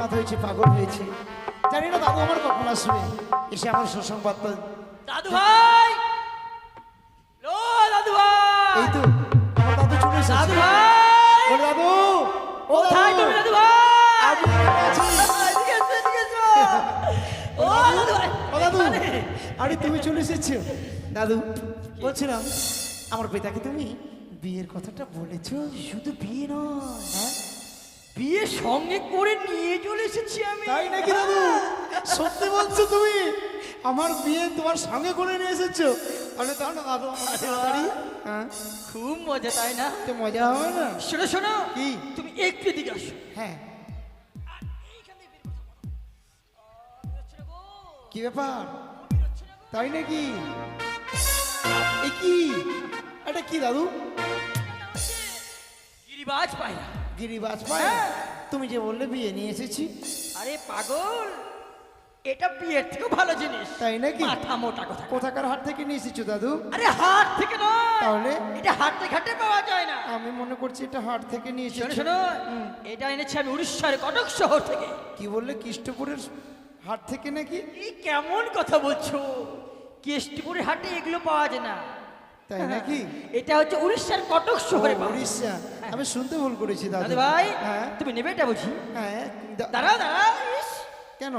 উন্মাদ হয়েছে, পাগল হয়েছে। জানি না দাদু আমার কখন আসবে, এসে আমার সুসংবাদ। দাদু ভাই, ও দাদু ভাই, এই তো আমার দাদু চলে এসেছে। দাদু ভাই, ও দাদু, ও কোথায় দাদু, তুমি দাদু ভাই? আমি এখানে আছি। এদিকে এসো, এদিকে এসো। ও দাদু ভাই, ও দাদু, আরে তুমি চলে এসেছো। দাদু বলছিলাম, আমার পিতাকে তুমি বিয়ের কথাটা বলেছো? শুধু বিয়ে নয়, হ্যাঁ বিয়ে সঙ্গে করে নিয়ে চলে এসেছি আমি। তাই নাকি দাদু? সত্যি বলছো তুমি? আমার বিয়ে তোমার সঙ্গে করে নিয়ে এসেছো? তাহলে তাও না দাদু, আমার তাড়াতাড়ি। হ্যাঁ, খুব মজা, তাই না? তো মজা হবে না? শোনো শোনো, কি? তুমি একটু এদিকে আসো। হ্যাঁ, আর এইখান থেকে বের করতে পারো। হচ্ছে না গো, কি ব্যাপার? হচ্ছে না গো। তাই নাকি? এ কি? এটা কি দাদু? গিরিবাজ পায়রা। গিরিবাজ পায়? হ্যাঁ। তুমি যে বললে বিয়ে নিয়ে এসেছি। আরে পাগল, এটা বিয়ের থেকেও ভালো জিনিস। তাই নাকি? মাথা মোটা কথা। কোথাকার হাট থেকে নিয়ে এসেছো দাদু? আরে হাট থেকে নয়, তাহলে? এটা হাটে ঘাটে পাওয়া যায় না। আমি মনে করছি এটা হাট থেকে নিয়ে শোনো এসেছো। শোনো, এটা এনেছি আমি উড়িষ্যার কটক শহর থেকে। কি বললে, কৃষ্ণপুরের হাট থেকে নাকি? এই কেমন কথা বলছো? কেষ্টপুরের হাটে এগুলো পাওয়া যায় না। তাই নাকি? এটা হচ্ছে উড়িষ্যার কটক শহরে পাওয়া যায়। উড়িষ্যা, আমি শুনতে ভুল করেছি দাদু। দাদু ভাই, হ্যাঁ তুমি নেবে এটা বুঝি? হ্যাঁ, দাঁড়াও দাঁড়াও, ইস, কেন?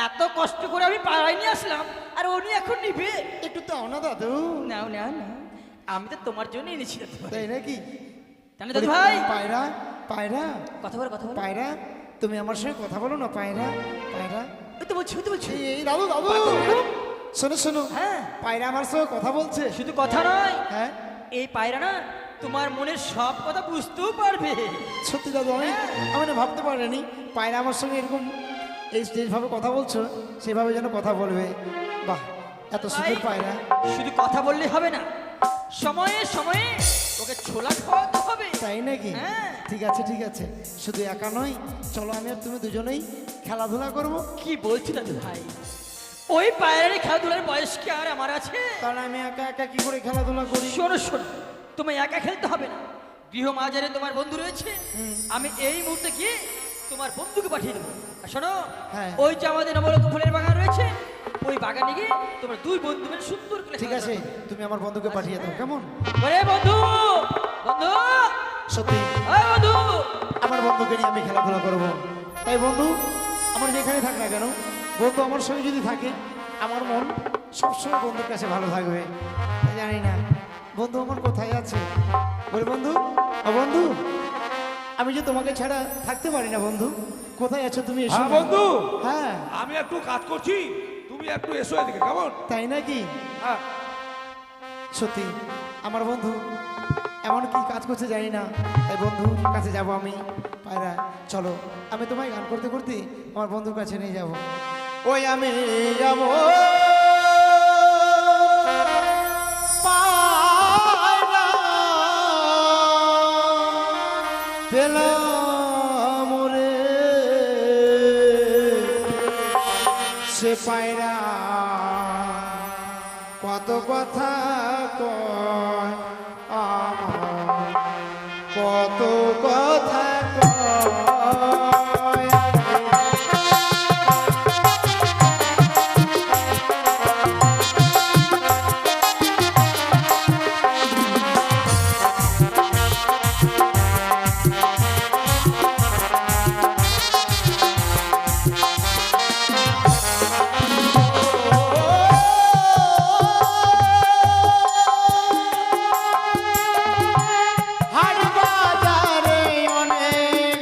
এত কষ্ট করে আমি পাড়ায় নিয়ে আসলাম আর উনি এখন নিবে? একটু দাও না দাদু। নাও নাও নাও, আমি তো তোমার জন্য এনেছি দাদু ভাই। তাই নাকি? জানো দাদু ভাই, পায়রা, পায়রা, কথা বলো কথা বলো। পায়রা, তুমি আমার সঙ্গে কথা বলো না। পায়রা, পায়রা। ওই তো বলছি, ওই তো বলছি। এই দাদু, দাদু শোনো শোনো, হ্যাঁ, পায়রা আমার সঙ্গে কথা বলছে। শুধু কথা নয়, হ্যাঁ এই পায়রা না তোমার মনের সব কথা বুঝতেও পারবে। সত্যি দাদু, আমি না ভাবতে পারিনি পায়রা আমার সঙ্গে এরকম যেভাবে কথা বলছো সেভাবে যেন কথা বলবে। বাহ, এত সুন্দর পায়রা। শুধু কথা বললে হবে না, সময়ে সময়ে ওকে ছোলা খাওয়াতে হবে। তাই নাকি? হ্যাঁ। ঠিক আছে ঠিক আছে, শুধু একা নয়, চলো আমি আর তুমি দুজনেই খেলাধুলা করবো। কি বলছি দাদু ভাই, ওই পায়রার খেলাধুলার বয়স কি আর আমার আছে? কারণ আমি একা একা কি করে খেলাধুলা করি? শোনো শোনো, তুমি একা খেলতে হবে না, গৃহ মাঝারে তোমার বন্ধু রয়েছে, আমি এই মুহূর্তে গিয়ে তোমার বন্ধুকে পাঠিয়ে দেবো। আর শোনো, হ্যাঁ। ওই যে আমাদের নবরত্ন ফুলের বাগান রয়েছে, ওই বাগানে গিয়ে তোমার দুই বন্ধু মিলে সুন্দর করে ঠিক আছে, তুমি আমার বন্ধুকে পাঠিয়ে দাও, কেমন? ওরে বন্ধু, বন্ধু, সত্যি ওই বন্ধু, আমার বন্ধুকে নিয়ে আমি খেলাধুলা করবো। তাই বন্ধু আমার যেখানে থাক না কেন, বন্ধু আমার সঙ্গে যদি থাকে, আমার মন সবসময় বন্ধুর কাছে ভালো থাকবে। তাই জানি না বন্ধু আমার কোথায় আছে। বলে বন্ধু, ও বন্ধু, আমি যে তোমাকে ছাড়া থাকতে পারি না বন্ধু, কোথায় আছো তুমি? এসো হ্যাঁ না। বন্ধু, হ্যাঁ আমি একটু কাজ করছি, তুমি একটু এসো এদিকে, কেমন? তাই নাকি? হ্যাঁ, সত্যি আমার বন্ধু এমন কি কাজ করছে জানি না, তাই বন্ধুর কাছে যাব আমি। পায়রা চলো, আমি তোমায় গান করতে করতে আমার বন্ধুর কাছে নিয়ে যাব। ওই আমি যাব পায়রা, পেলাম রে সে পায়রা, কত কথা কয় আমার, কত কথা কয়। হাট বাজারে অনেক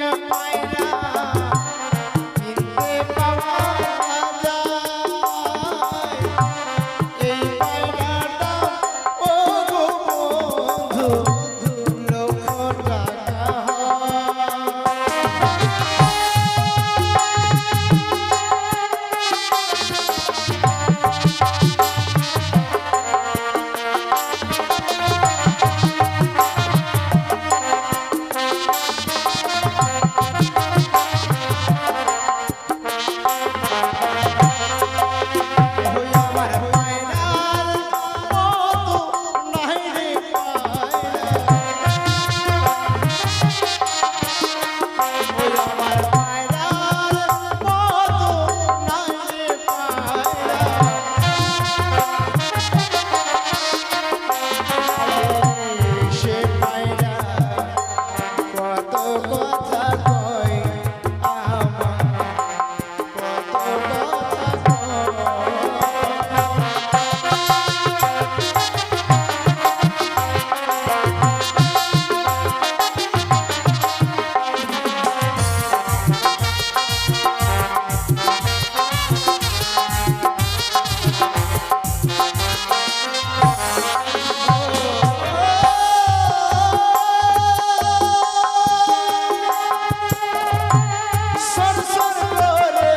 সরসর করে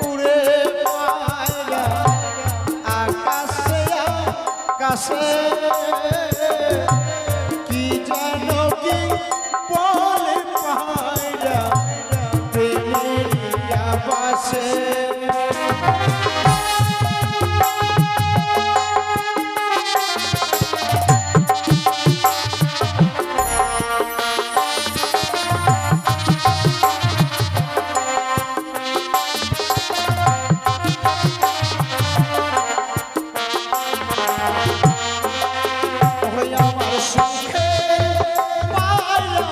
উড়ে পায়রা আকাশে আকাশে কি যেন কি বলে পায়রা প্রেমের আবাসে। ওই আমার সুখে পায়রা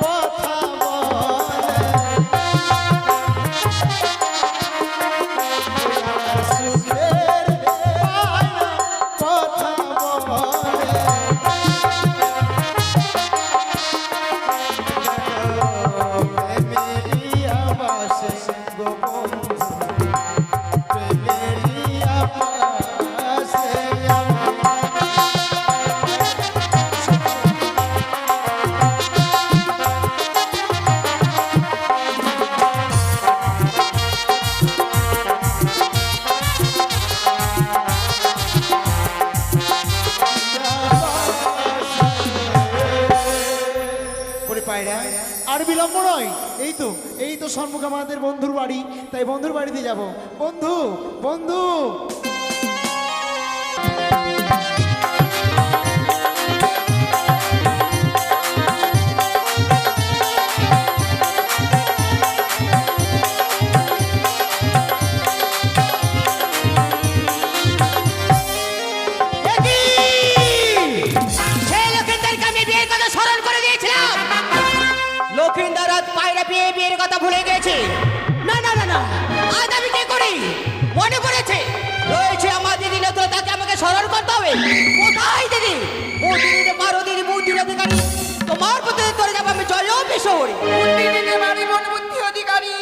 কথা বলে, ওই আমার সুখের পায়রা কথা বলে। প্রেমেরই আবাসে গো বন্ধু, প্রেমেরই আবাসে ওরে পায়রা, আর বিলম্ব নয়, এই তো সম্মুখ আমাদের বন্ধুর বাড়ি, তাই বন্ধুর বাড়িতে যাব। বন্ধু বন্ধু সেই লক্ষিন্দারকে আমি বিয়ের কথা স্মরণ করে দিয়েছিলাম। লক্ষিন্দার আজ পায়রা পেয়ে বিয়ের কথা ভুলে গেছে। না না না না, আজ আমি কি করি? মনে পড়েছে রয়েছে আমার দিদি তো তাকে আমাকে স্মরণ করতে হবে। কোথায় দিদি? ও দিদি মারো দিদি বুদ্ধির অধিকারী, তোমার প্রতি করে যাবো আমি জয় বিশ্বহরি। বুদ্ধিদিনে বাড়ি মন বুদ্ধি অধিকারী,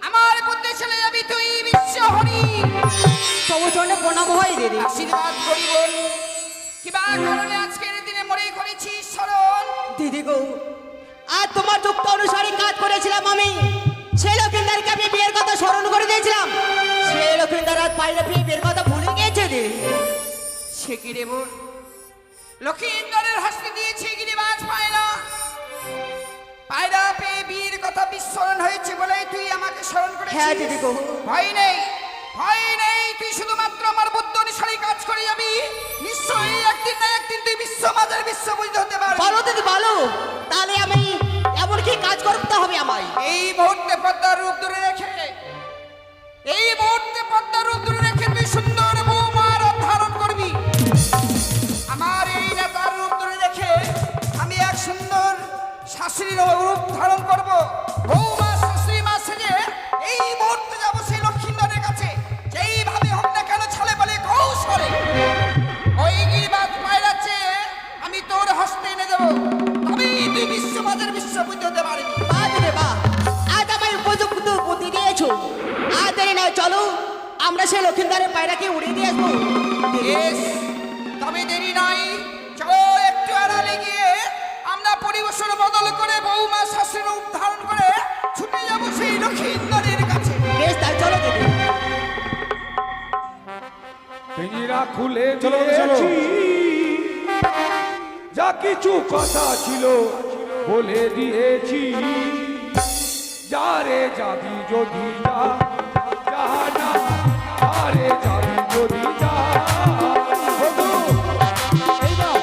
আমার বুদ্ধি ছেলে যাবি তুই বিশ্বহরি। তবু চরণে প্রণাম হয় দিদি। আশীর্বাদ করিব, কিবা কারণে আজকের দিনে মনে করেছি স্মরণ। দিদি গো, আর তোমার যুক্ত অনুসারে কাজ করেছিলাম আমি। সেই লক্ষিন্দারকে আমি বিয়ের কথা স্মরণ করে দিয়েছিলাম। সেই লক্ষিন্দার আজ পায়রা পেয়ে বিয়ের কথা ভুলে গেছে দিদি। সে কি রে বোন, লক্ষিন্দরের হস্তে দিয়েছে গিরিবাজ পায়রা। পায়রা পেয়ে বীর কথা বিস্মরণ হয়েছে বলে তুই আমাকে স্মরণ হ্যাঁ দিদি করেছিস। গো, ভয় নেই, ভয় নেই, তুই শুধুমাত্র আমার বুদ্ধ অনুসারী কাজ করে যাবি। নিশ্চয়ই একদিন না একদিন তুই বিশ্ব মাঝের বিশ্ব বুঝতে হতে পারবি। বলো দিদি বলো, তাহলে আমি এমন কি কাজ করতে হবে আমায়? এই মুহূর্তে পদ্মার রূপ ধরে রেখে, এই মুহূর্তে পদ্মার রূপ ধরে রেখে তুই সুন্দর বৌমার ধারণ করবি। আমার এই নেতার রূপ ধরে রেখে আমি এক সুন্দর শাশুড়ির রূপ ধারণ করব। বৌমা শাশুড়ি মা সেজে এই মুহূর্তে যাবো সেই লক্ষ্মীন্দরের কাছে। যেইভাবে হোক না কেন ছেলে বলে কৌশলে ওই গিরিবাজ পায়রা চেয়ে আমি তোর হস্তে এনে দেবো। তবেই তুই বিশ্বমাজের বিশ্ব বুঝতে হতে পারবি। বাহ দিদি বাহ, আজ আমায় উপযুক্ত বুদ্ধি দিয়েছো। আর দেরি নয়, চলো আমরা সেই লক্ষিন্দারের পায়রাকে উড়িয়ে দিয়ে আসবো। বেশ, তবে দেরি নাই, চলো একটু আড়ালে গিয়ে আমরা পরিবেশন বদল করে বৌমা শাশুড়ি রূপ ধারণ করে ছুটে যাবো সেই লক্ষ্মীন্দরের কাছে। বেশ তাই চলো দিদি। পিঞ্জিরা খুলে চলো, চলো। দিয়েছি, যা কিছু কথা ছিল বলে দিয়েছি। যারে যাবি যদি যা, যা না, যারে যাবি যদি যা। বন্ধু, এই নাও।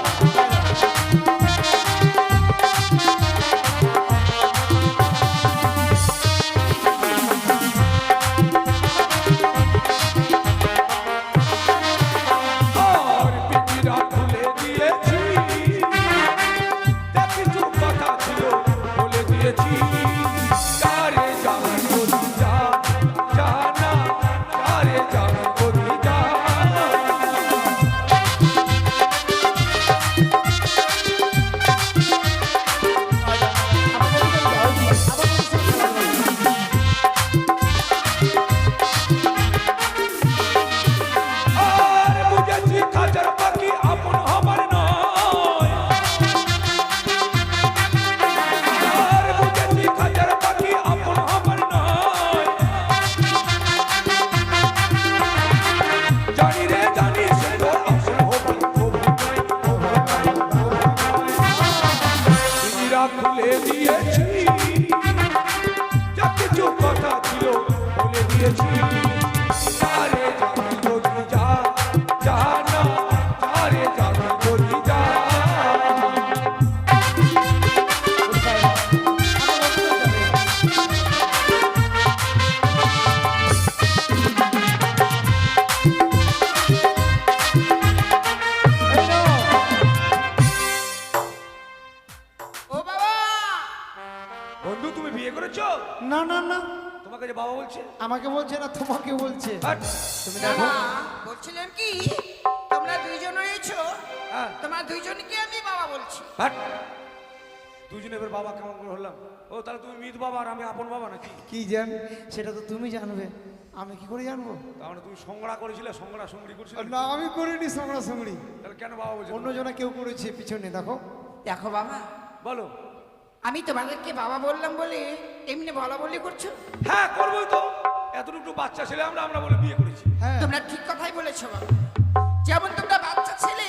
আর পিঞ্জিরা খুলে দিয়েছি, যা কিছু কথা ছিল বলে দিয়েছি। যারে যাবি যদি যা, যা না, যারে যাবি যদি তোমাকে যে বাবা বলছে আমাকে বলছে না তোমাকে বলছে। হাট। তুমি না দেখো না, বলছিলাম কি তোমরা দুইজন রয়েছো, হ্যাঁ। তোমার দুইজনকে আমি বাবা বলছি। হাট। দুজনে এবার বাবা কেমন করে হলাম? ও তাহলে তুমি মিত বাবা আর আমি আপন বাবা নাকি? কি জান, সেটা তো তুমি জানবে, আমি কি করে জানবো? তার মানে তুমি সংগ্রহ করেছিলে, সংগ্রহ করছিলে? না আমি করিনি সংগ্রা সংগ্রি, তাহলে কেন বাবা বলছো? অন্যজনা কেউ করেছে পিছনে। দেখো দেখো বাবা, বলো। আমি তোমাদেরকে বাবা বললাম বলে এমনি বলা বলি করছো। হ্যাঁ করবোই তো, এতটুকু বাচ্চা ছেলে আমরা আমরা বলে বিয়ে করেছি। হ্যাঁ তোমরা ঠিক কথাই বলেছো বাবা, যেমন তোমরা বাচ্চা ছেলে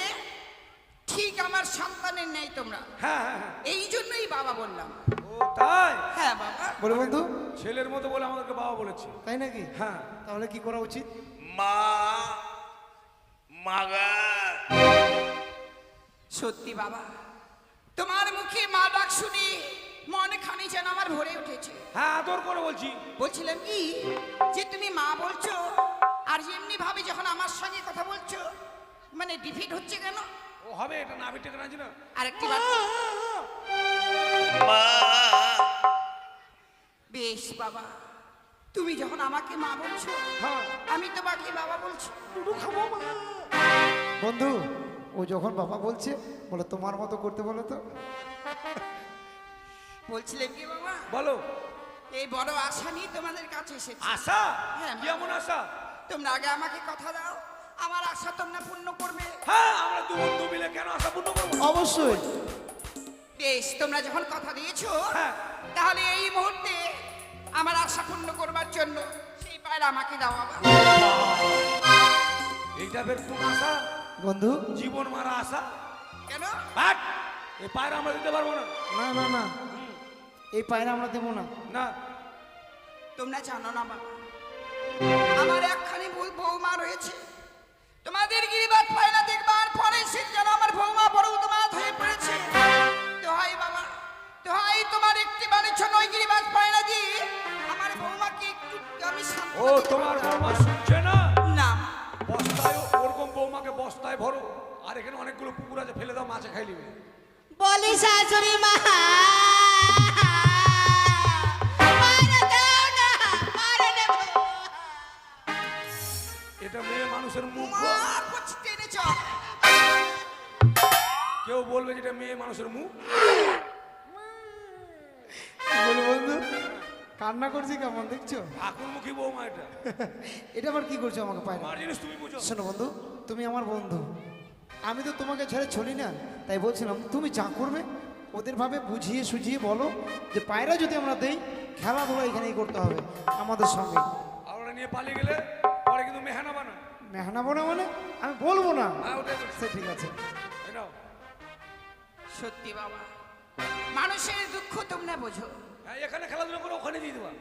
ঠিক আমার সন্তানের নেই তোমরা, হ্যাঁ হ্যাঁ হ্যাঁ। এই জন্যই বাবা বললাম। ও তাই? হ্যাঁ বাবা, বলে বন্ধু, ছেলের মতো বলে আমাদেরকে বাবা বলেছে। তাই নাকি? হ্যাঁ। তাহলে কি করা উচিত? সত্যি বাবা, তোমার মুখে মা ডাক শুনে মনে খানি যেন আমার ভরে উঠেছে। হ্যাঁ আদর করে বলছি। বলছিলাম কি যে তুমি মা বলছো আর এমনি ভাবে যখন আমার সঙ্গে কথা বলছো মানে ডিফিট হচ্ছে কেন? ও হবে, এটা না বিটে কেন না? আরেকটি বার বেশ বাবা, তুমি যখন আমাকে মা বলছো হ্যাঁ। আমি তোমাকে বাবা বলছি। বন্ধু, ও যখন বাবা বলছে বলে তোমার মতো করতে বলো তো। বলছিলাম কি বাবা, বলো। এই বড় আশা নিয়ে তোমাদের কাছে এসেছি। আশা? হ্যাঁ, মা। কেমন আশা? তোমরা আগে আমাকে কথা দাও, আমার আশা তোমরা পূর্ণ করবে। হ্যাঁ আমরা দু বন্ধু মিলে কেন আশা পূর্ণ করবো না? অবশ্যই। বেশ, তোমরা যখন কথা দিয়েছো হ্যাঁ। তাহলে এই মুহূর্তে আমার আশা পূর্ণ করবার জন্য সেই পায়রা আমাকে দাও বাবা। এইটা বের কোন আশা? বন্ধু, জীবন মারা আশা। কেন? বাট এই পায়রা আমরা দিতে পারবো না। না না না, এই পায়রা আমরা দেবো না। না। তোমরা জানো না বাবা, আমার একখানি বৌমা রয়েছে। তোমাদের গিরিবাদ পায়রা দেখবার পরে সে যেন আমার বৌমা বড় উন্মাদ হয়ে পড়েছে। দোহাই বাবা, দোহাই তোমার একটি বাড়ির জন্য ওই গিরিবাদ পায়রা দিয়ে আমার বৌমাকে একটু আমি শান্ত ও তোমার বৌমা শুনছে না? না। বস্তায় ওরকম বৌমাকে বস্তায় ভরো, আর এখানে অনেকগুলো পুকুর আছে, ফেলে দাও, মাছে খাই নিবে। বলি শাশুড়ি মা, পায়রা দাও না, পায়রা নেব। এটা মেয়ে মানুষের মুখ গো। মার করছি টেনে চল। কেউ বলবে যেটা মেয়ে মানুষের মুখ। বলো বন্ধু, কান্না করছি কেমন দেখছো? ঠাকুরমুখী বৌমা এটা। এটা আবার কি করছো আমাকে পায়রা? আমার জিনিস তুমি বুঝো। শোনো বন্ধু, তুমি আমার বন্ধু, আমি তো তোমাকে ছেড়ে চলি না, তাই বলছিলাম তুমি যা করবে ওদের ভাবে বুঝিয়ে সুঝিয়ে বলো যে পায়রা যদি আমরা দেই খেলাধুলা এখানেই করতে হবে আমাদের সঙ্গে। আর ওরা নিয়ে পালিয়ে গেলে পরে কিন্তু মেহানা বানা। মেহনাবো না মানে আমি বলবো না। হ্যাঁ ওটাই বলছি। সে ঠিক আছে। এই নাও। সত্যি বাবা, মানুষের দুঃখ তোমরা বোঝো। হ্যাঁ এখানে খেলাধুলা করে ওখানে দিয়ে দেবা।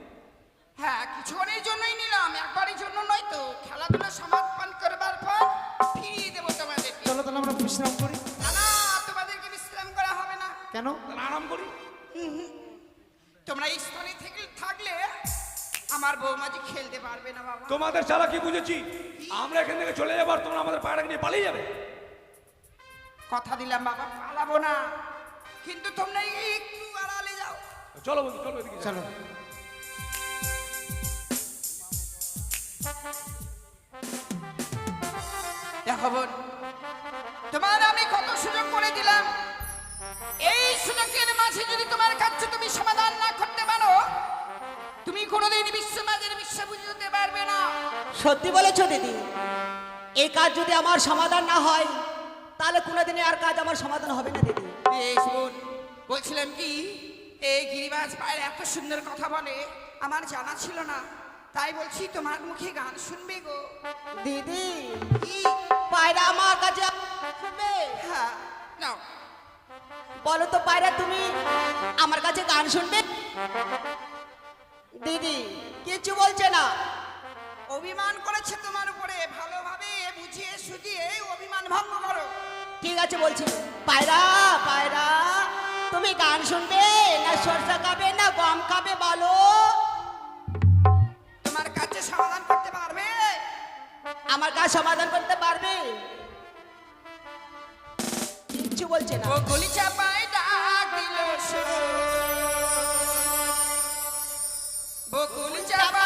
হ্যাঁ, কিছুক্ষণের জন্যই নিলাম, একবারের জন্য নয় তো। খেলাধুলা সমাপন করবার পর ফিরিয়ে দেবো তোমাদেরকে। চলো তাহলে আমরা বিশ্রাম করি। না না, তোমাদেরকে বিশ্রাম করা হবে না। কেন? তাহলে আরাম করি। তোমরা এই স্থলে থাকলে আমার বৌমাজি খেলতে পারবে না বাবা। তোমাদের ছাড়া কি বুঝেছি? আমরা এখান থেকে চলে যাবো আর তোমরা আমাদের পায়রাকে নিয়ে পালিয়ে যাবে। কথা দিলাম বাবা, পালাবো না, কিন্তু তোমরা একটু আড়ালে যাও। চলো বন্ধু, চলো এদিকে। চলো। দেখো বোন, তোমার আমি কত সুযোগ করে দিলাম, এই সুযোগের মাঝে যদি তোমার কাছে তুমি সমাধান না করতে পারো, তুমি কোনোদিন বিশ্বমাজের বিশ্ব বুঝতে পারবে না। সত্যি বলেছো দিদি, এই কাজ যদি আমার সমাধান না হয় তাহলে কোনোদিনই আর কাজ আমার সমাধান হবে না দিদি। বেশ বোন, বলছিলাম কি এই গিরিবাজ পায়ের এত সুন্দর কথা বলে আমার জানা ছিল না, তাই বলছি তোমার মুখে গান শুনবে গো। দিদি, কি? পায়রা আমার কাছে শুনবে? হ্যাঁ, নাও। বলো তো পায়রা, তুমি আমার কাছে গান শুনবে? দিদি কিছু বলছে না। অভিমান করেছে তোমার উপরে, ভালোভাবে বুঝিয়ে সুঝিয়ে অভিমান ভঙ্গ করো। ঠিক আছে বলছি, পায়রা পায়রা তুমি গান শুনবে না সরষা খাবে না গম খাবে বলো? তোমার কাছে সমাধান করতে পারবে? আমার কাজ সমাধান করতে পারবে? কিচ্ছু বলছে না। ও গলি চাপায় ডাক দিল বকুল চাপা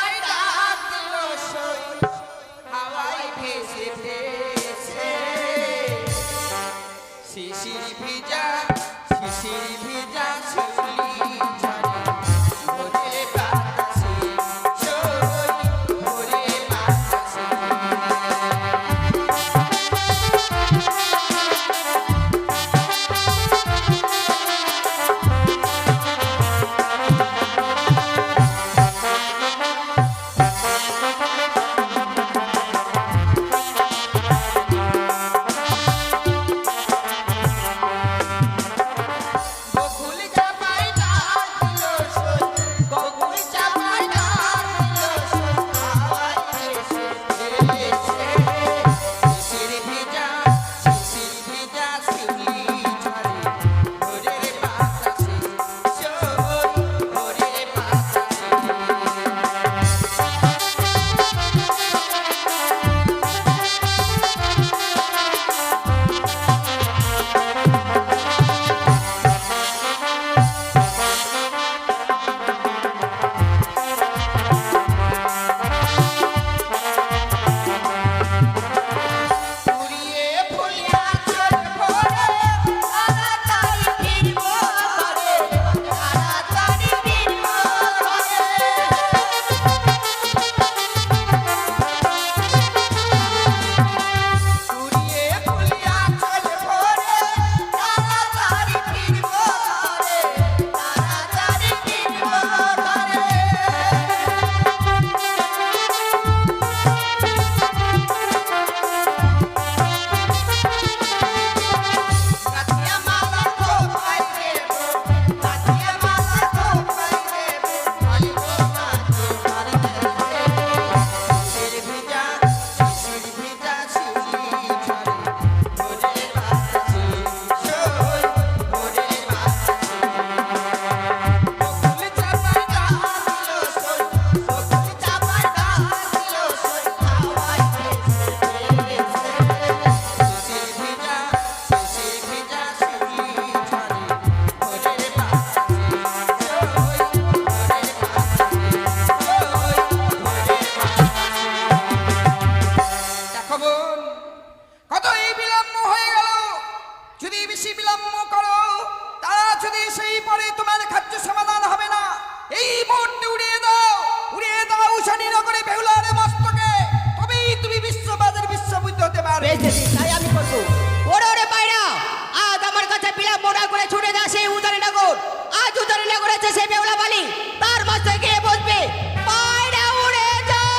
হচ্ছে সেই বেহুলা বালি, তার মস্তকে গিয়ে বসবে। পায়রা উড়ে যায়।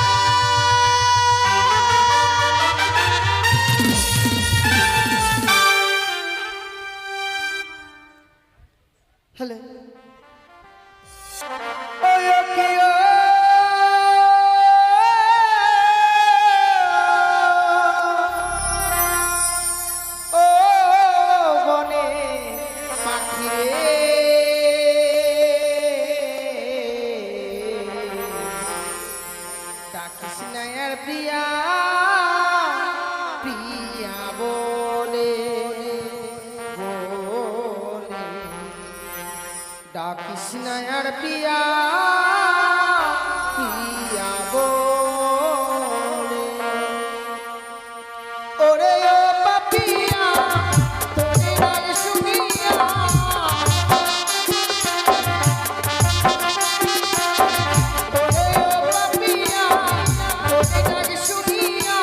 হ্যালো ও বনে পাখি রে, ডাকিস না আর প্রিয়া প্রিয়া বলে বলে, ডাকিস না আর প্রিয়া প্রিয়া বলে। ওরে ও পাপিয়া তোরে ডাক শুনিয়া, ওরে ও পাপিয়া তোরে ডাক শুনিয়া,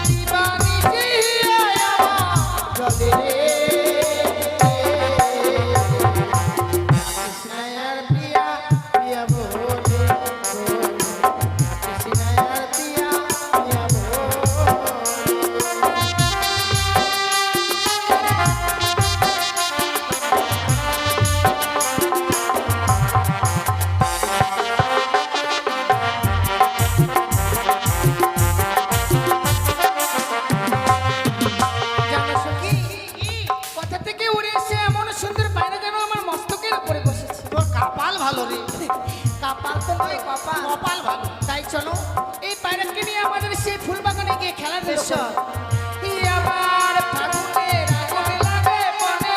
দিবানি জিয়া জলে রে, কৃষ্ণায়ার প্রিয়া প্রিয়া বলে কৃষ্ণায়ার প্রিয়া প্রিয়া বলে। জানো সখী, কোথা থেকে উড়ে এসে এমন সুন্দর পায়রা যেন আমার মস্তকের উপরে বসেছে। তোর কপাল ভালো রে। কপাল তো নয়, কপাল কপাল ভালো। তাই চলো এই পায়রাকে নিয়ে আমাদের সেই ফুল বাগানে গিয়ে খেলার দৃশ্য। আমার ফাগুনের আগুন লাগে মনে,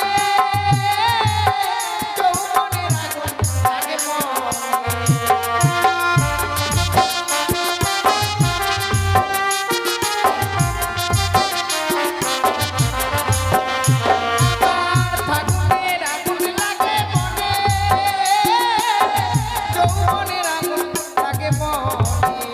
যৌবনের আগুন লাগে আমার ফাগুনের আগুন লাগে মনে, যৌবনের আগুন লাগে মনে।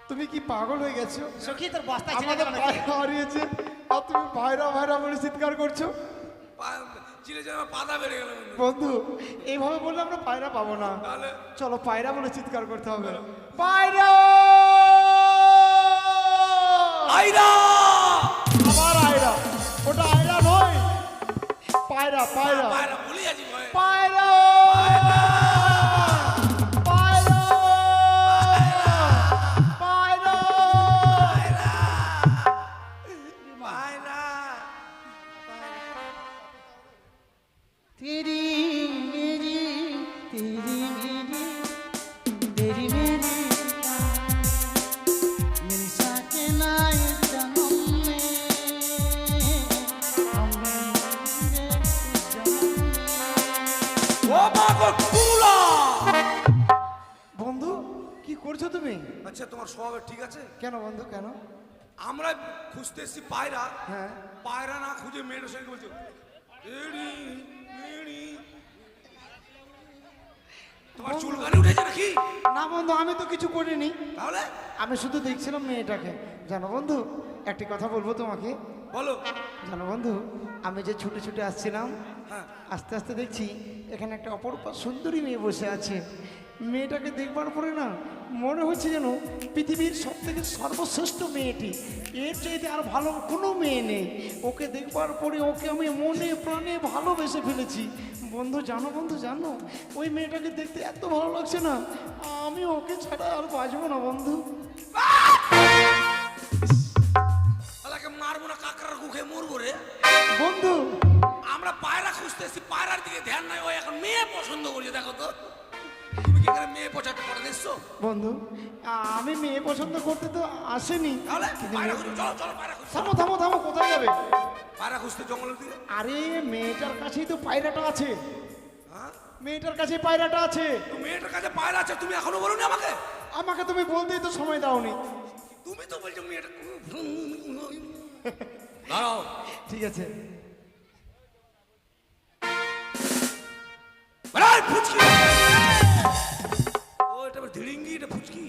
তুমি কি পাগল হয়ে গেছো? সখী তোর বস্তায় ছিল আমাদের পায়রা হারিয়েছে আর তুমি ভাইরা ভাইরা বলে চিৎকার করছো। চিলে আমার পাতা বেড়ে গেল বন্ধু এইভাবে বললে আমরা পায়রা পাবো না, তাহলে চলো পায়রা বলে চিৎকার করতে হবে। পায়রা আইরা আবার আয়রা, ওটা আয়রা নয়, পায়রা পায়রা পায়রা ভুলে যাচ্ছি ভয় পায়রা পায়রা পায়রা পায়রা तेरी मेरी तेरी मेरी तेरी मेरी मेरे साथ ना ये जन्म में हम मिलेंगे इस जन्म में। ও মা গো কুলা বন্ধু কি করছো তুমি? আচ্ছা তোমার স্বভাব ঠিক আছে? কেন বন্ধু কেন? আমরা খুঁজতে এসেছি পায়রা, হ্যাঁ পায়রা না খুঁজে মেয়ের সঙ্গে বলছো এড়ি মেড়ি। তোমার চুলকানি উঠেছে নাকি? না বন্ধু আমি তো কিছু করিনি, তাহলে আমি শুধু দেখছিলাম মেয়েটাকে। জানো বন্ধু একটি কথা বলবো তোমাকে। বলো। জানো বন্ধু আমি যে ছুটে ছুটে আসছিলাম, হ্যাঁ আস্তে আস্তে দেখছি এখানে একটা অপরূপা সুন্দরী মেয়ে বসে আছে। মেয়েটাকে দেখবার পরে না মনে হচ্ছে যেন পৃথিবীর সব থেকে সর্বশ্রেষ্ঠ মেয়েটি, এর চাইতে আর ভালো কোনো মেয়ে নেই। ওকে দেখবার পরে ওকে আমি মনে প্রাণে ভালোবেসে ফেলেছি বন্ধু। জানো বন্ধু জানো ওই মেয়েটাকে দেখতে এত ভালো লাগছে না, আমি ওকে ছাড়া আর বাঁচবো না বন্ধু। তাহলে মারবো না, কাকড়ার গুখে মরবো রে বন্ধু আমরা পায়রা খুঁজতে এসেছি, পায়রার দিকে ধ্যান নাই, ও এখন মেয়ে পছন্দ করছে। দেখো তো তুমি কি এখানে মেয়ে পছন্দ করে দেখছো? বন্ধু আমি মেয়ে পছন্দ করতে তো আসেনি। তাহলে কিন্তু পায়রা মেয়ে- খুঁজো, চলো চলো পায়রা খুঁজো। থামো থামো থামো, কোথায় যাবে? পায়রা খুঁজতে জঙ্গলের দিকে। আরে মেয়েটার কাছেই তো পায়রাটা আছে, হ্যাঁ মেয়েটার কাছে পায়রাটা আছে। তো মেয়েটার কাছে পায়রা আছে, তুমি এখনো বলোনি আমাকে? আমাকে তুমি বলতেই তো সময় দাওনি। তুমি তো বলছো মেয়েটা। দাঁড়াও, ঠিক আছে এই ফুচকি। ও এটা ধিড়িঙ্গি, এটা ফুচকি।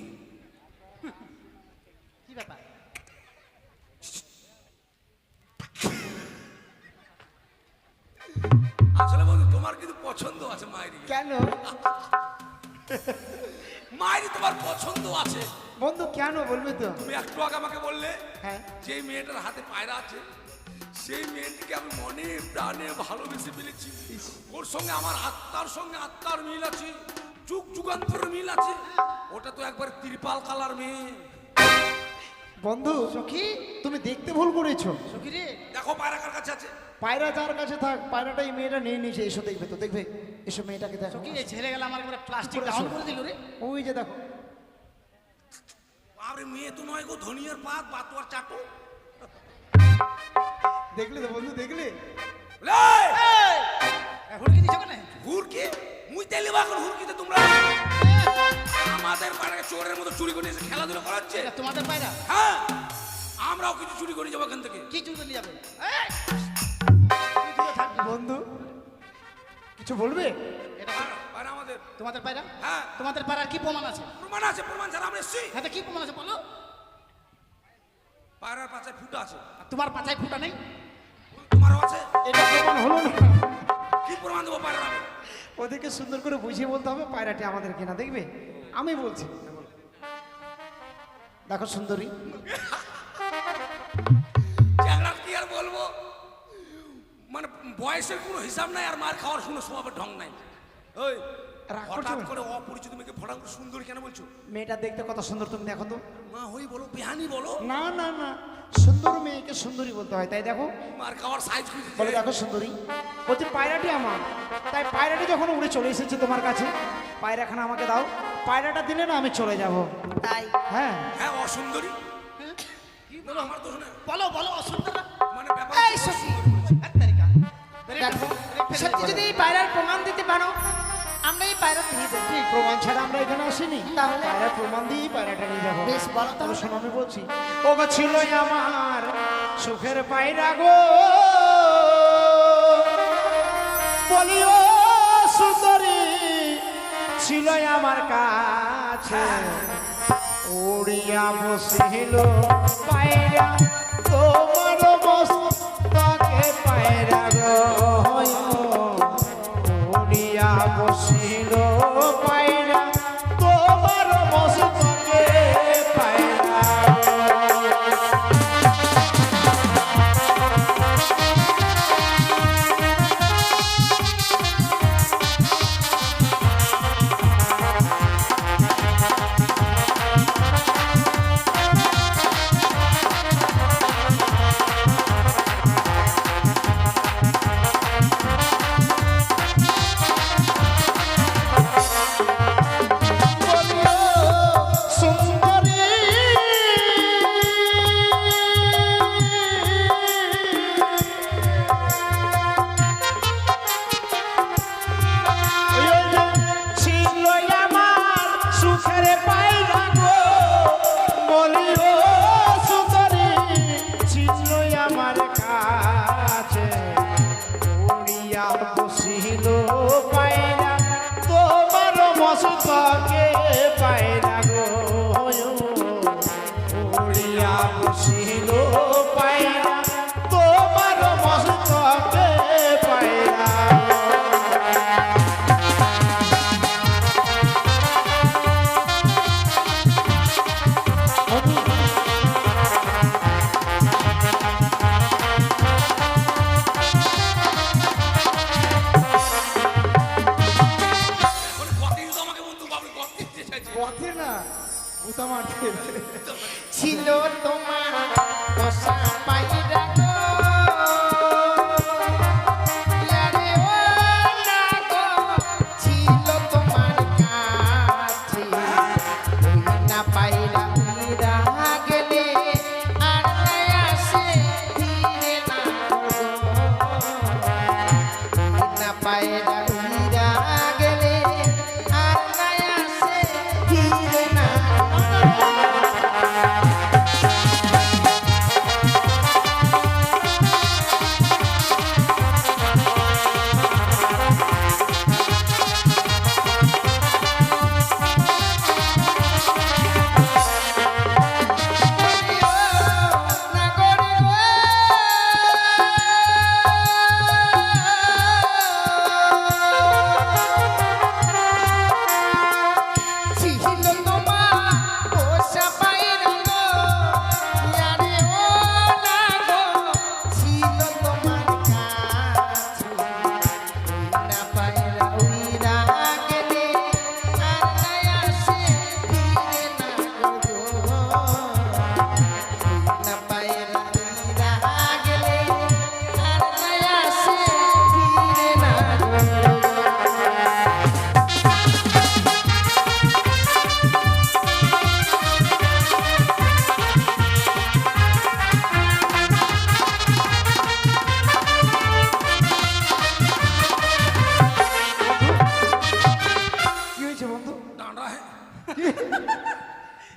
কি ব্যাপার? আসলে বন্ধু তোমার কিন্তু পছন্দ আছে মায়েরই। কেন মায়েরই তোমার পছন্দ আছে। বন্ধু কেন বলবে তো? তুমি একটু আগে আমাকে বললে হ্যাঁ যে মেয়েটার হাতে পায়রা আছে সেই মেয়েটিকে আমি মনে প্রাণে ভালোবেসে ফেলেছি। ওর সঙ্গে আমার আত্মার সঙ্গে আত্মার মিল আছে, যুগ যুগান্তরের মিল আছে। ওটা তো একবার ত্রিপাল কালার মেয়ে। বন্ধু সখী তুমি দেখতে ভুল করেছো। সখী রে দেখো পায়রা কার কাছে আছে। পায়রা যার কাছে থাক, পায়রাটা এই মেয়েটা নিয়ে নিয়েছে। এসো দেখবে তো, দেখবে এসো মেয়েটাকে দেখো। সখী এই ছেলে গেল আমার একবারে প্লাস্টিক উপরে ডাউন আসো। করে দিল রে। ওই যে দেখো আরে মেয়ে তো নয় গো, ধনিয়ার পাত বাতুয়ার চাটু। দেখলে তো বন্ধু, দেখলে? হুড়কি দিছো কেন? হুরকি মুই তেলি বাখন হুরকিতে তোমরা আমাদের পাড়াকে চোরের মতো চুরি করে এসে খেলাধুলা করাচ্ছে। এটা তোমাদের পায়রা? হ্যাঁ আমরাও কিছু চুরি করে যাবো এখান থেকে। কি চুরি করে নিয়ে যাবে? বন্ধু কিছু বলবে? এটা পায়রা আমাদের। তোমাদের পায়রা? হ্যাঁ তোমাদের পায়রার কি প্রমাণ আছে? প্রমাণ আছে, প্রমাণ ছাড়া আমরা এসছি। হ্যাঁ তো কি প্রমাণ আছে বলো? পায়রার পাচায় ফুটা আছে, আর তোমার পাছায় ফুটা নেই? তোমারও আছে। এটা প্রমাণ হলো না। কি প্রমাণ দেবো পায়রা? ওদেরকে সুন্দর করে বুঝিয়ে বলতে হবে পায়রাটি আমাদের কিনা। দেখবে আমি বলছি, দেখো সুন্দরী। চ্যাংড়া কি আর বলবো, মানে বয়সের কোনো হিসাব নাই আর মার খাওয়ার কোনো স্বভাবের ঢং নাই। ওই রাগ করছো হঠাৎ না? করে অপরিচিত মেয়েকে ফটাক করে সুন্দরী কেন বলছো? মেয়েটা দেখতে কত সুন্দর তুমি দেখো তো। মা হই বলো, বেহানি বলো। না না না, সুন্দর মেয়েকে সুন্দরী বলতে হয়, তাই দেখো। মার খাওয়ার সাইজ বলে খুঁজে দেখো সুন্দরী, বলছে পায়রাটি আমার। তাই পায়রাটি যখন উড়ে চলে এসেছে তোমার কাছে, পায়রাখানা আমাকে দাও। পায়রাটা দিলে না আমি চলে যাব। তাই হ্যাঁ হ্যাঁ অসুন্দরী। কি বলো আমার দোষ নেই, বলো বলো অসুন্দর মানে ব্যাপার এই সখী দেখো, সত্যি যদি এই পায়রার প্রমাণ দিতে পারো আমরা এই পায়রা নিয়ে দেবো। ঠিক প্রমাণ ছাড়া আমরা এখানে আসিনি, তাহলে পায়রার প্রমাণ দিয়েই পায়রাটা নিয়ে যাবো। বেশ বলো তবে তাহলে। শোনো আমি বলছি, ও গো ছিল আমার সুখের পায়রা গো, বলিও সুন্দরী ছিল আমার কাছে। উড়িয়া বসিল পায়রা তোমার মস্তকে পায়রা গো উড়িয়া বসিল পায়রা তোমার মস্তকে পায়রা বসিল পায়রা তোমার মস্তকে পায়রা গো উড়িয়া বসিল পায়রা তোমার মস্তকে পায়রা এখন কতদিন তো আমাকে বন্ধু বাবু কত দিতে চাইছে পথে না বুতা মারতে ছিল তোমার বসা পায়রা গো ইয়ারে ও না গো ছিল তোমার কাছে ওই না পায়রা উইরা গেলে আর না আসে ফিরে না গো ওই না পায়রা উইরা গেলে আর না আসে ফিরে না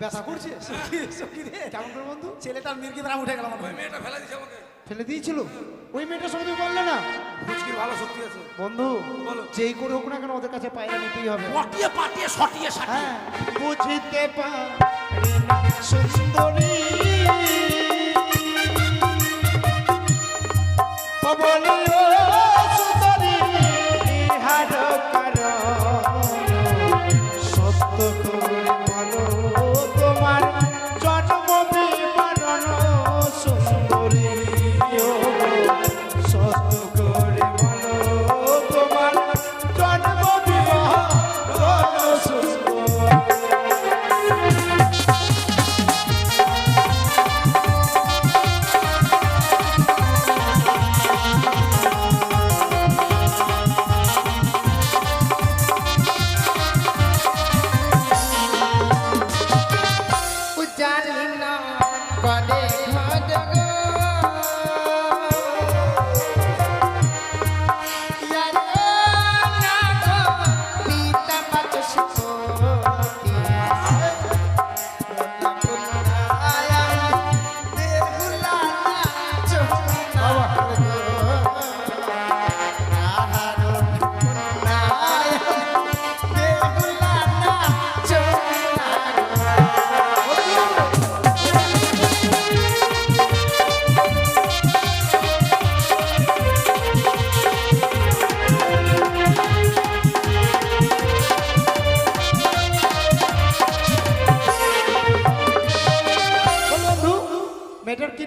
ব্যথা করছে কেমন করে বন্ধু ছেলেটার মির্গি দাম উঠে গেল ওই মেয়েটা ফেলে দিছে আমাকে ফেলে দিয়েছিল ওই মেয়েটার সঙ্গে তুমি বললে না ফুচকির ভালো শক্তি আছে বন্ধু বলো। যেই করে হোক না কেন ওদের কাছে পায়রা নিতেই হবে পটিয়ে পাটিয়ে সটিয়ে সাটিয়ে হ্যাঁ বুঝতে পারি না সুন্দরী ও বলিও সুন্দরী ইহার কারণ সত্য করে বলো তোমার জন্ম বিবরণ সুন্দরী ও সত্য করে বলো তোমার জন্ম বিবরণ সুন্দরী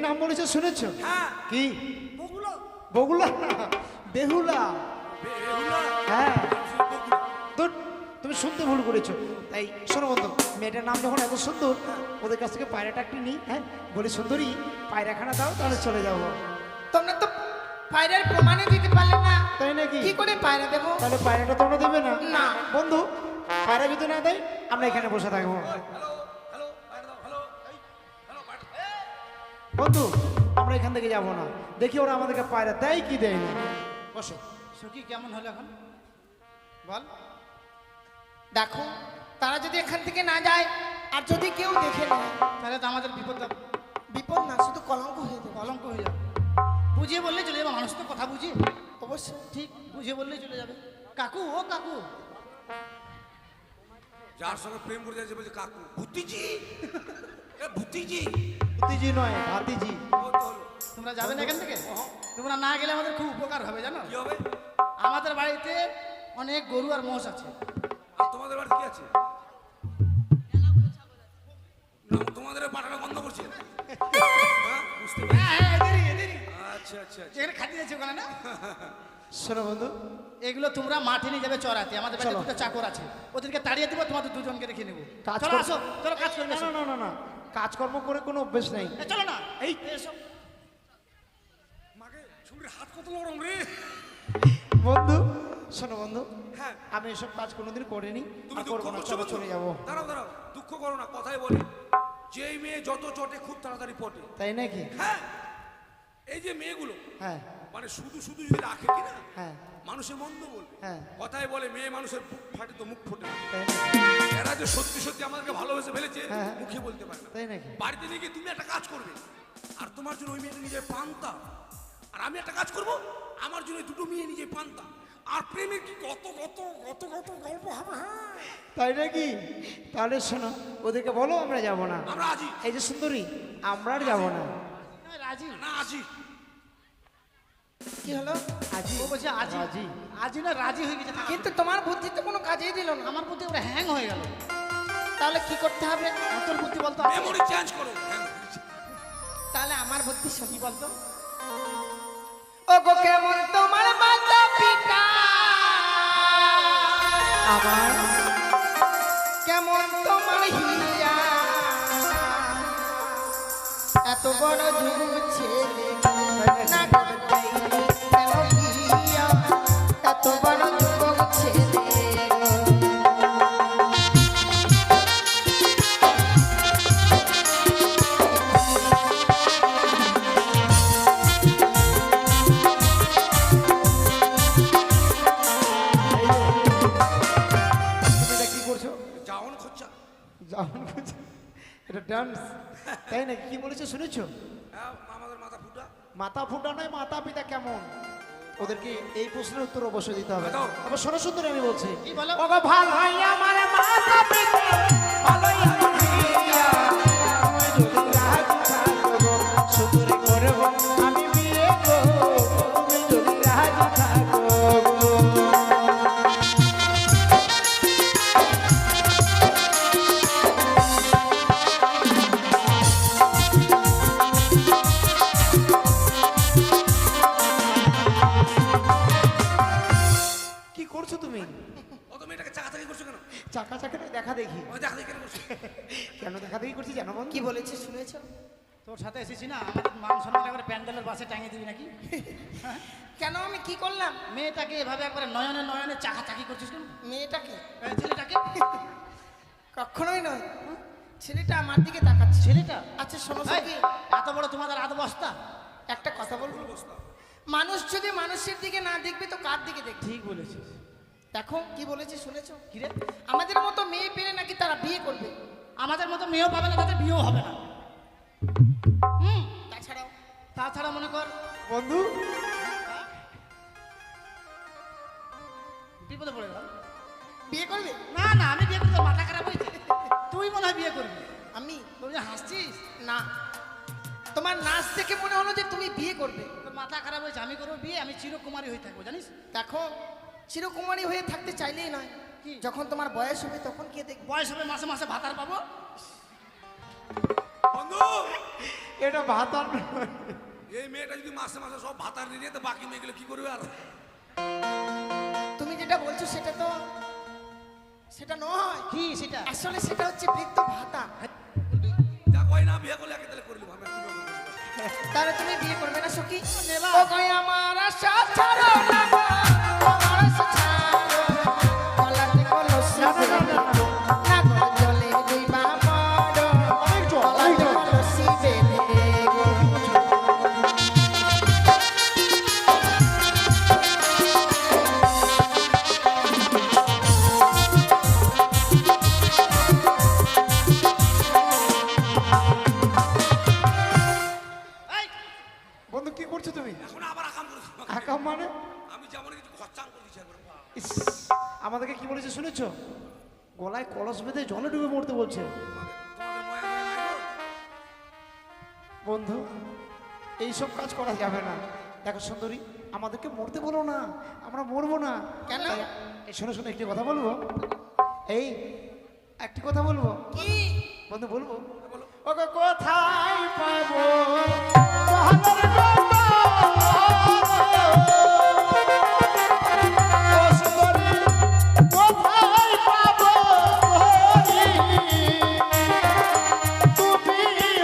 নাম বলেছে শুনেছ? হ্যাঁ কি? বগুলা বগুলা? বেহুলা? বেহুলা হ্যাঁ। বগুলা ধুর, তুমি শুনতে ভুল করেছো। তাই শোনো বন্ধু, মেয়েটার নাম যখন এত সুন্দর, ওদের কাছ থেকে পায়রাটা একটু নিই। হ্যাঁ, বলি সুন্দরী পায়রাখানা দাও, তাহলে চলে যাবো। তোমরা তো পায়রার প্রমাণে দিতে পারলে না, তাই নাকি? কি করে পায়রা দেবো? তাহলে পায়রাটা তোমরা দেবে না? না। বন্ধু, পায়রা যদি না দেয় আমরা এখানে বসে থাকবো। হ্যালো হ্যালো বাইরে দাও হ্যালো হ্যালো বন্ধু, আমরা এখান থেকে যাবো না, দেখি ওরা আমাদেরকে পায়রা দেয় কি দেয় না। বসো। সুখী কেমন হলো এখন বল? দেখো, তারা যদি এখান থেকে না যায় আর যদি কেউ দেখে নেয়, তাহলে তো আমাদের বিপদ বিপদ না শুধু কলঙ্ক হয়ে যাবে। কলঙ্ক হয়ে যাবে। বুঝিয়ে বললে চলে যাবে, মানুষ তো কথা বুঝি। অবশ্যই ঠিক বুঝিয়ে বললেই চলে যাবে। কাকু, ও কাকু, যার সঙ্গে প্রেম করে যাচ্ছে বলছে কাকু ভুতিজি এ ভুতিজি ভতিজি নয়, ভাতিজি। ও তো হলো তোমরা যাবে না এখান থেকে? তোমরা না গেলে আমাদের খুব উপকার হবে জানো। কি হবে আমাদের বাড়িতে অনেক গরু আর মোষ আছে। আর তোমাদের বাড়িতে কি আছে না তোমাদের পাঠানো বন্ধ করছে হ্যাঁ বুঝতে পেরেছি হ্যাঁ, এদেরই। আচ্ছা আচ্ছা আচ্ছা যেখানে খাতি আছে ওখানে না। শোনো বন্ধু, এগুলো তোমরা মাঠে নিয়ে যাবে চড়াতে। আমাদের বাড়িতে চলো। দুটো চাকর আছে, ওদেরকে তাড়িয়ে দেবো, তোমাদের দুজনকে রেখে নেবো। কাজ চলো কর- আসো, চলো কাজ করবে। না না না না, কাজকর্ম করে কোনো অভ্যেস নেই। চলো না, এই এসো। মাকে ছুরির হাত কত নরম রে বন্ধু, শোনো বন্ধু, হ্যাঁ আমি এসব কাজ কোনোদিন করিনি, তুমি আর দুঃখ করবো না, করছো চলো বলছো? চলে যাবো। দাঁড়াও দাঁড়াও দুঃখ করো না কথাই বলি যেই মেয়ে যত চটে খুব তাড়াতাড়ি পটে তাই নাকি? হ্যাঁ এই যে মেয়েগুলো হ্যাঁ মানে শুধু শুধু যদি রাখে কিনা হ্যাঁ মানুষের মন্দ বলবে হ্যাঁ। কথাই বলে মেয়ে মানুষের বুক ফাটে তো মুখ ফোটে না। তাই নাকি? এরা যে সত্যি সত্যি আমাদেরকে ভালোবেসে ফেলেছে হ্যাঁ। মুখে বলতে পারে না তাই নাকি? বাড়িতে নিয়ে গিয়ে তুমি একটা কাজ করবে আর তোমার জন্য ওই মেয়েটা নিজে পান্তা আর আমি একটা কাজ করব আমার জন্য দুটো মেয়ে নিজে পান্তা আর প্রেমের কি কত কত কত কত গল্প হবে হ্যাঁ তাই নাকি? তাহলে শোনো, ওদেরকে বলো আমরা যাবো না। আমরা আজি এই যে সুন্দরী, আমরা আর যাবো না। রাজি না আজি কি হলো? আজি? ও বলছে আজি। রাজি। আজি না রাজি হয়ে গেছে। কিন্তু তোমার বুদ্ধি তো কোনো কাজেই দিল না। আমার বুদ্ধি ওরা হ্যাং হয়ে গেল। তাহলে কি করতে হবে? তোর বুদ্ধি বলতো মেমোরি চেঞ্জ করো হ্যাঁ তাহলে আমার বুদ্ধি শুনি বলতো। ও গো কেমন তোমার মাতা পিতা, আমার কেমন তোমার হিয়া, এত বড় যুগ ছেলে না করতে কেন হিয়া, এত বড় যুগ ছেলে। তুমি এটা কি করছো? যাওন খরচা যাওন করছো? এটা ডান্স তাই নাকি? কি বলেছো শুনেছো? হ্যাঁ আমাদের মাথা ফুটা মাথা ফুটা নয়, মাতা পিতা কেমন, ওদেরকে এই প্রশ্নের উত্তর অবশ্যই দিতে হবে। দাও। আবার শোনো সুন্দরী, আমি বলছি কি বলো? ওগো ভালোই আমার মাতা পিতা, ভালোই আমার হিয়া, তুমি যদি রাজি থাকো গো, সুন্দরী করবো আমি বিয়ে গো, তুমি যদি রাজি থাকো গো। কি করছো তুমি? অত মেয়েটাকে চাকাচাকি করছো কেন চাকা চাকা নয়, দেখা দেখি। ওই দেখা দেখি কেন করছো কেন দেখা দেখি করছি জানো বন্ধু? কি বলেছে শুনেছো? তোর সাথে এসেছি না, আমাদের মান সম্মান একবার প্যান্ডেলের পাশে টাঙিয়ে দিবি নাকি? কেন আমি কি করলাম? মেয়েটাকে এভাবে একবার নয়নে নয়নে চাকাচাকি করছিস কেন? মেয়েটাকে? এই ছেলেটাকে? কখনোই নয়, ছেলেটা আমার দিকে তাকাচ্ছে। ছেলেটা? আচ্ছা শোনো এই, সখী, এত বড় তোমাদের আধ বস্তা। একটা কথা বলবো। মানুষ যদি মানুষের দিকে না দেখবে তো কার দিকে দেখবে? ঠিক বলেছিস। দেখো কি বলেছে শুনেছো? কি রে? আমাদের মতো মেয়ে পেলে নাকি তারা বিয়ে করবে। আমাদের মতো মেয়েও পাবে না, তাদের বিয়েও হবে না। তাছাড়াও তাছাড়া মনে কর বন্ধু, বিপদে পড়ে গেলাম। বিয়ে করবে? না না, আমি বিয়ে করতে মাথা খারাপ হয়েছে। তুই মনে হয় বিয়ে করবি। আমি তুই যে হাসছিস, না, তোমার নাচ দেখে মনে হলো যে তুমি বিয়ে করবে। তোর মাথা খারাপ হয়েছে। আমি করবো বিয়ে, আমি চিরকুমারী হয়ে থাকবো জানিস। দেখো, চিরকুমারী হয়ে থাকতে চাইলেই নয়, কি? যখন তোমার বয়স হবে তখন কে দেখবে? বয়স হবে, মাসে মাসে ভাতার পাবো। বন্ধু এটা ভাতার নয়। এই মেয়েটা যদি মাসে মাসে সব ভাতার দিয়ে দিয়ে তো বাকি মেয়েগুলো কি করবে আর? তুমি যেটা বলছো সেটা নয়। কি সেটা? আসলে সেটা হচ্ছে বৃদ্ধ ভাতা। যা কয় না বিয়ে করলে একে তাহলে করে নেবো আমি আর কি করবো? তাহলে তুমি বিয়ে করবে না সখী? ও কয় আমার আশা ছাড়ো না গো, আমার আশা ছাড়ো। গলাতে কলসি বেঁধে গো, না গো জলে ডুইবা মরো। গলাতে কলসি বেঁধে গো। বন্ধু কি করছো তুমি? এখন আবার আকাম করেছি আকাম মানে? আমি যেমন কিছু খরচাং করে দিচ্ছি একবার। ইস, আমাদেরকে কি বলেছে শুনেছো? গলায় কলস বেঁধে জলে ডুবে মরতে বলছে। তোমাদের ময়া ময়া নাই গো? বন্ধু এইসব কাজ করা যাবে না। দেখো সুন্দরী, আমাদেরকে মরতে বলো না, আমরা মরবো না। কেন? এই শোনো শোনো, একটি কথা বলবো। এই একটি কথা বলবো। কি? বন্ধু বলবো। বলো। ওকে কোথায় পাবো ভালোর কথা? ও সুন্দরী, কোথায় পাবো হরি? তুমি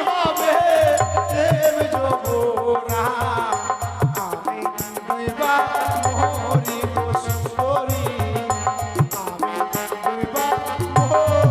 হবে দেব যমুনা, আমি দুইবা মোহরি গো সুন্দরী, আমি দুইবা মোহরি।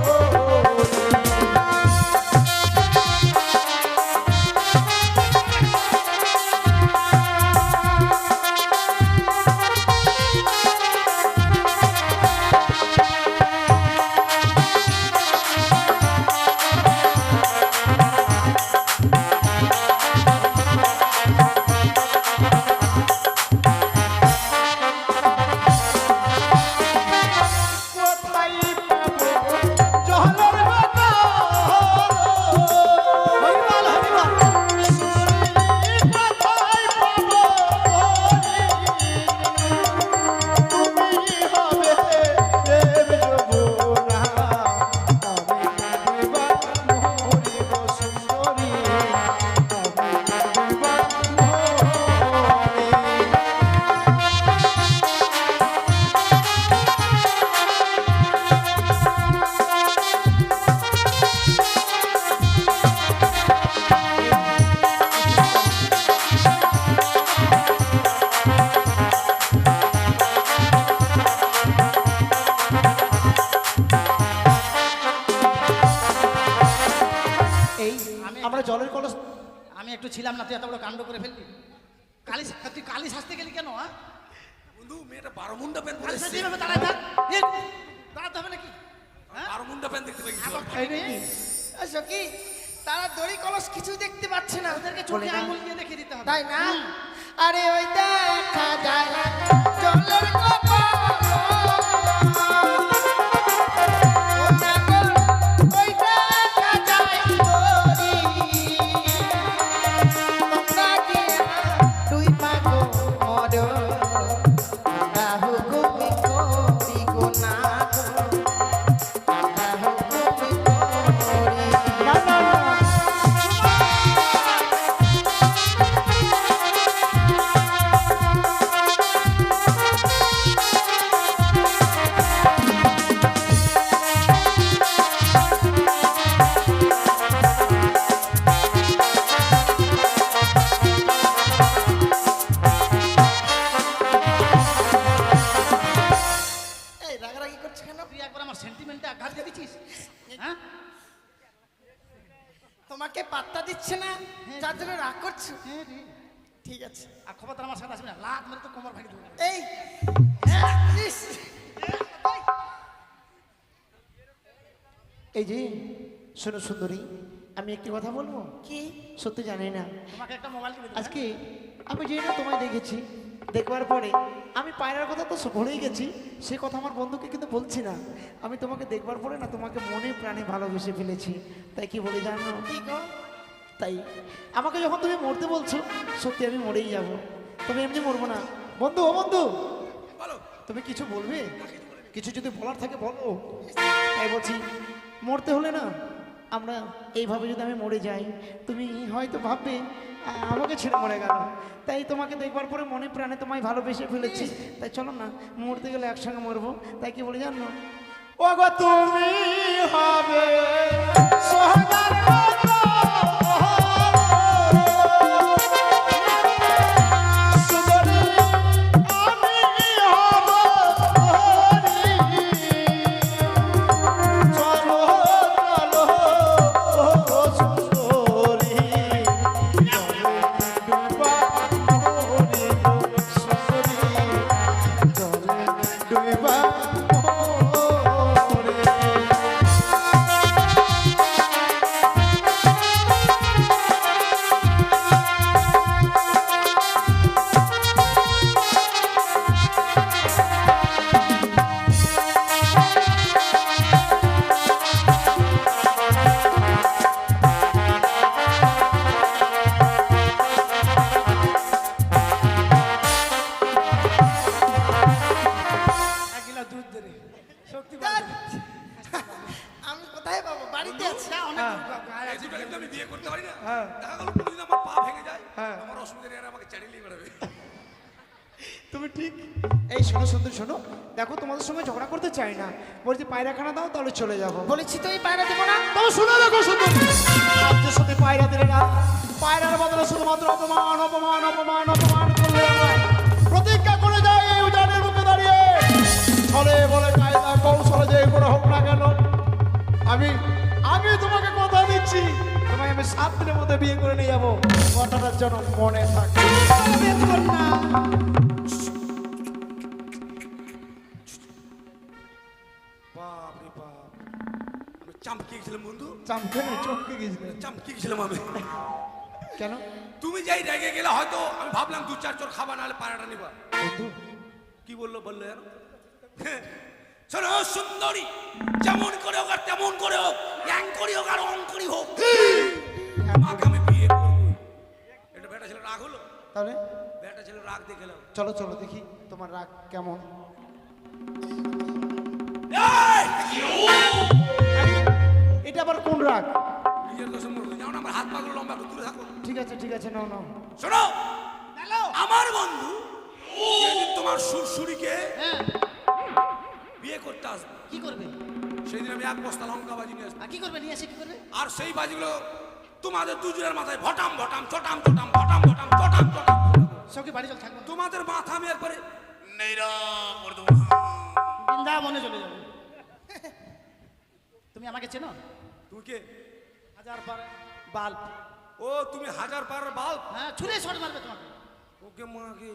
কোথায় পাবো জহলের কথা? হরিবল হরিবল। কোথায় পাবো তুমি হবে দেব যমুনা, আমি দুইবা মোহরি গো সুন্দরী, আমি দুইবা মোহরি। এই আমরা জলের কলস। আমি একটু ছিলাম না, তুই এত বড় কাণ্ড করে ফেললি। তুই কালি সাজতে গেলি কেন? বন্ধু মেয়েটা 12 মুন্ডা প্যান্ট কালি পরেছে। সাজতে এভাবে দাঁড়ায় থাক। দাঁড়াতে হবে নাকি? 12 মুন্ডা প্যান্ট দেখতে পেয়েছি। এই নাকি? ও সখী, তারা দড়ি কলস কিছু দেখতে পাচ্ছে না। ওদেরকে চোখে আঙুল দিয়ে দেখিয়ে দিতে হবে। তাই না? আরে ওই দেখা যায় জলের কপাল, ও না গো, ওই দেখা যায় দড়ি। তোমরা কি দুই পাগো মরো, আমরা হুকুমি করি গো না গো, আমরা হুকুমি করি। না না না। এই রাগারাগি করছে কেন? তুই একবার আমার সেন্টিমেন্টে আঘাত দিয়ে দিচ্ছিস। হ্যাঁ, তোমাকে পাত্তা দিচ্ছে না, যার জন্য রাগ করছো। ঠিক আছে। আর খবর আমার সাথে আসবি না, লাত মেরে তো কোমর ভাঙি দেবো। এই ইস, এই যে শোনো সুন্দরী, আমি একটি কথা বলবো। কি? সত্যি জানি না, তোমাকে একটা মোবাইল কিনে দেবো। আজকে আমি যেই না তোমায় দেখেছি, দেখবার পরে আমি পায়রার কথা তো ভুলেই গেছি, সে কথা আমার বন্ধুকে কিন্তু বলছি না। আমি তোমাকে দেখবার পরে না তোমাকে মনে প্রাণে ভালোবেসে ফেলেছি। তাই কি বলে জানো? কি গো? তাই আমাকে যখন তুমি মরতে বলছো, সত্যি আমি মরেই যাব, তবে এমনি মরবো না। বন্ধু, ও বন্ধু, বলো। তুমি কিছু বলবে? কিছু যদি বলার থাকে বলো। তাই বলছি, মরতে হলে না আমরা এইভাবে যদি আমি মরে যাই, তুমি হয়তো ভাববে আমাকে ছেড়ে মরে গেল। তাই তোমাকে দেখবার পরে মনে প্রাণে তোমায় ভালোবেসে ফেলেছি। তাই চলো না, মরতে গেলে একসঙ্গে মরবো। তাই কি বলে জানো, ও গো তুমি হবে সোহাগার মতো, সুন্দরী আমি হব তোরি। চলো চলো ও সুন্দরী, জলে ডুবা মোরে সুন্দরী, জলে ডুবা মোরে। আমি কোথায় পাবো? বাড়িতে আছি। এই দুটো কিন্তু আমি বিয়ে করতে পারি না। দেখা গেল কোনোদিন আমার পা ভেঙে যায়, আমার অসুবিধা নেই, আর আমাকে চালিয়ে বেড়াবে। তুমি ঠিক। এই শোনো সুন্দর, শোনো, দেখো তোমাদের সঙ্গে ঝগড়া করতে চাই না, বলছি পায়রাখানা দাও তাহলে চলে যাবো। বলেছি তো এই পায়রা দেবো না। তবে শুনে দেখো সুন্দর, রাজ্যের সাথে পায়রা দিলে না, পায়রার বদলে শুধুমাত্র অপমান অপমান অপমান অপমান করলে আমায় প্রতিজ্ঞা করে যায় এই উজানের মুখে দাঁড়িয়ে, ছলে বলে কায়দা কৌশলে যে করে হোক না কেন, আমি আমি তোমাকে কথা দিচ্ছি, তোমায় আমি 7 দিনের মধ্যে বিয়ে করে নিয়ে যাবো। কথাটার জন্য মনে থাকে। বাপ রে বাপ, আমি চামকে গেছিলাম বন্ধু, চামকে না, চমকে গেছিলে। চামকে গেছিলাম আমি। কেন তুমি যাই রেগে গেলে হয়তো আমি ভাবলাম 2-4 চোর খাবা, নাহলে পায়রাটা নিবা। বন্ধু? কি বললো জানো? শোনো সুন্দরী, যেমন করে হোক আর তেমন করে হোক, অ্যাং করি হোক আর অং করি হোক, আমাকে আমি বিয়ে করবো। এটা বেটা ছেলে রাগ হলো? তাহলে বেটা ছেলে রাগ দেখলাম। চলো চলো দেখি তোমার রাগ কেমন। এই! এটা আবার কোন রাগ? নিজের দোষে মরতে যাও না, আমার হাত পাগুলো লম্বা, একটু দূরে থাকো। ঠিক আছে, নাও নাও। শোনো, আমার বন্ধু যেদিন তোমার সুরসুরিকে বিয়ে করতে আসবে, কি করবে? সেদিন আমি 1 বস্তা লঙ্কা বাজি নিয়ে আসবো। আর কি করবে? নিয়ে এসে কি করবে? আর সেই বাজিগুলো তোমাদের দুজনের মাথায় ভটাম ভটাম চটাম চটাম ভটাম ভটাম চটাম চটাম। সবকে বাড়ি চল, থাকবো। তোমাদের মাথা আমি একবারে নেইরা করে দেবো। বৃন্দাবনে চলে যাবে। তুমি আমাকে চেনো? তুমি কে? হাজার পার বাল্ব। ও তুমি 1000 পার বাল্ব। হ্যাঁ, ছুঁড়ে শট মারবে তোমাকে। ওকে মাকে,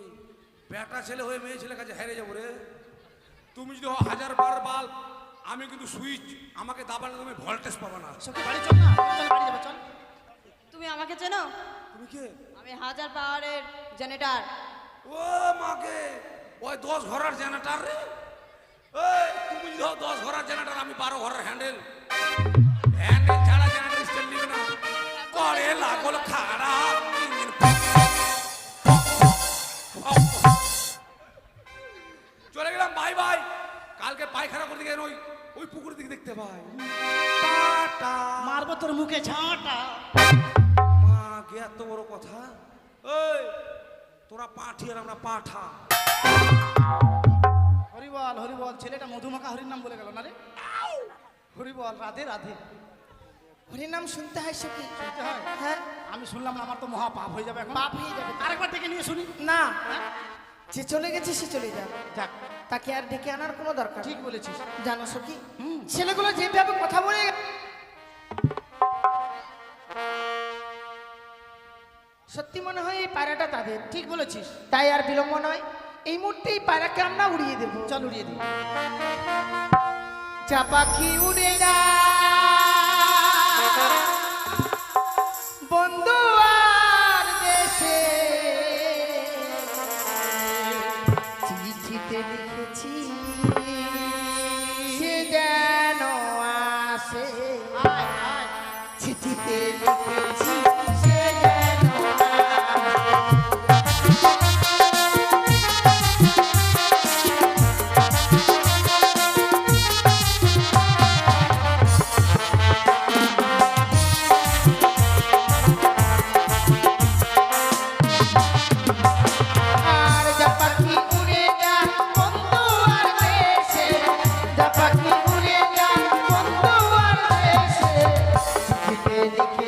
বেটা ছেলে হয়ে মেয়ে ছেলের কাছে হেরে যাবো রে। তুমি যদি 1000 পার বাল্ব, আমি কিন্তু সুইচ, আমাকে দাবালে তুমি ভোল্টেজ পাবে না। সবকে বাড়ি চল না, চল বাড়ি যাবে, চল। তুমি আমাকে চেনো? তুমি কে? আমি 1000 পাওয়ারের জেনারেটর। ও মাকে, ওই 10 ঘরের জেনারেটর রে। এই তুমি যদি 10 ঘরের জেনারেটর, আমি 12 ঘরের হ্যান্ডেল। হ্যান্ডেল ছাড়া জেনারেটর স্টার্ট নিবে না। করে লাগল খারাপ ইঞ্জিন। চলে গেলাম, বাই বাই। কালকে পায়খানা করতে গেলে ওই পুকুরের দিকে দেখতে পাই। টাটা। মারবো তোর মুখে ঝাঁটা। মা গে, এত বড় কথা। এই তোরা পাঠি আর আমরা পাঠা। হরিবল হরিবল, ছেলেটা মধুমাখা হরির নাম বলে গেল না রে। হরিবল, রাধে রাধে। হরির নাম শুনতে হয় সখী? শুনতে হয়? হ্যাঁ। আমি শুনলাম না, আমার তো মহা পাপ হয়ে যাবে এখন। পাপ হয়ে যাবে। আরেকবার ডেকে নিয়ে শুনি। না, হ্যাঁ? যে চলে গেছে সে চলে যাক, যাক, তাকে আর ডেকে আনার কোনো দরকার ঠিক বলেছিস। জানো সখী, ছেলেগুলো যেভাবে কথা বলে, সত্যি মনে হয় এই পায়রাটা তাদের। ঠিক বলেছিস। তাই আর বিলম্ব নয়, এই মুহূর্তে এই পায়রাকে আমরা উড়িয়ে দেবো। চল উড়িয়ে দিই। যা পাখি উড়ে না বন্ধু আর দেশে, চিঠিতে লিখেছি সে যেন আসে। চিঠিতে লিখেছি সে যেন আসে। লিখে